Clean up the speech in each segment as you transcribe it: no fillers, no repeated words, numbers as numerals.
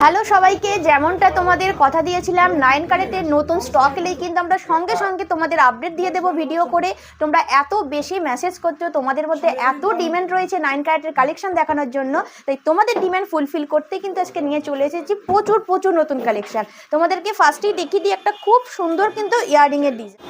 Hello সবাইকে, যেমনটা তোমাদের কথা দিয়েছিলাম 9 ক্যারেটের নতুন স্টক এলেই কিন্তু আমরা সঙ্গে সঙ্গে তোমাদের আপডেট দিয়ে দেবো ভিডিও করে। তোমরা এত বেশি মেসেজ করছো, তোমাদের মধ্যে এত ডিমান্ড রয়েছে 9 ক্যারেটের কালেকশন দেখানোর জন্য, তাই তোমাদের ডিমান্ড ফুলফিল করতে কিন্তু আজকে নিয়ে চলে এসেছি প্রচুর নতুন কালেকশন। তোমাদেরকে ফার্স্টেই দেখিয়ে দিই একটা খুব সুন্দর কিন্তু ইয়াররিংয়ের ডিজাইন।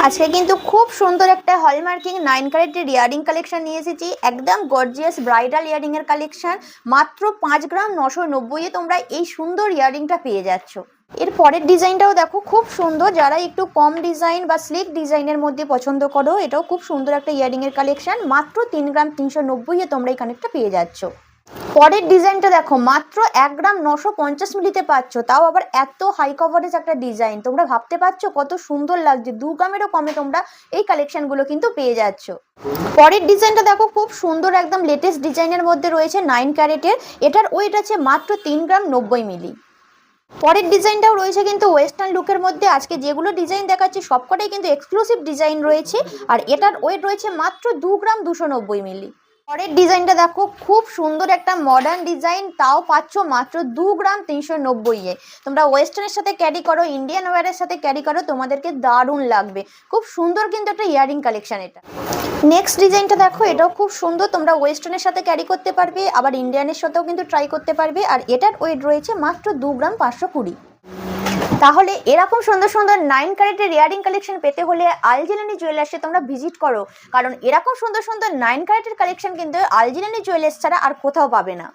আজকে কিন্তু খুব সুন্দর একটা হলমার্কিং 9 ক্যারেটের ইয়ারিং কালেকশন নিয়ে এসেছি, একদম গর্জিয়াস ব্রাইডাল ইয়ারিং এর কালেকশন। মাত্র 5 গ্রাম 990 এ তোমরা এই সুন্দর ইয়ারিংটা পেয়ে যাচ্ছ। এর পরের ডিজাইনটাও দেখো খুব সুন্দর, যারা একটু কম ডিজাইন বা স্লিক ডিজাইনের মধ্যে পছন্দ করো, এটাও খুব সুন্দর একটা ইয়ারিং এর কালেকশন। মাত্র 3 গ্রাম 390 এ তোমরা এই কানেকটা পেয়ে যাচ্ছ। পরের ডিজাইনটা দেখো, মাত্র 1 গ্রাম 950 মিলিতে পাচ্ছ, তাও আবার এত হাই কভারেজ একটা ডিজাইন। তোমরা ভাবতে পারছো কত সুন্দর লাগছে, 2 গ্রামেরও কমে তোমরা এই কালেকশনগুলো কিন্তু পেয়ে যাচ্ছ। পরের ডিজাইনটা দেখো খুব সুন্দর, একদম লেটেস্ট ডিজাইনের মধ্যে রয়েছে 9 ক্যারেটের। এটার ওয়েট আছে মাত্র 3 গ্রাম 90 মিলি। পরের ডিজাইনটাও রয়েছে কিন্তু ওয়েস্টার্ন লুকের মধ্যে। আজকে যেগুলো ডিজাইন দেখাচ্ছি সবকটাই কিন্তু এক্সক্লুসিভ ডিজাইন রয়েছে, আর এটার ওয়েট রয়েছে মাত্র 2 গ্রাম 290 মিলি। পরের ডিজাইনটা দেখো খুব সুন্দর একটা মডার্ন ডিজাইন, তাও পাচ্ছ মাত্র 2 গ্রাম 390 এ। তোমরা ওয়েস্টার্নের সাথে ক্যারি করো, ইন্ডিয়ান ওয়্যারের সাথে ক্যারি করো, তোমাদেরকে দারুণ লাগবে। খুব সুন্দর কিন্তু একটা ইয়ারিং কালেকশন এটা। নেক্সট ডিজাইনটা দেখো, এটাও খুব সুন্দর, তোমরা ওয়েস্টার্নের সাথে ক্যারি করতে পারবে, আবার ইন্ডিয়ানের সাথেও কিন্তু ট্রাই করতে পারবে, আর এটার ওয়েট রয়েছে মাত্র 2 গ্রাম 520। তাহলে এরকম সুন্দর সুন্দর 9 ক্যারেটের ইয়ারিং কালেকশন পেতে হলে আলজিলানি জুয়েলার্সে তোমরা ভিজিট করো, কারণ এরকম সুন্দর সুন্দর 9 ক্যারেটের কালেকশন কিন্তু আলজিলানি জুয়েলার্স ছাড়া আর কোথাও পাবে না।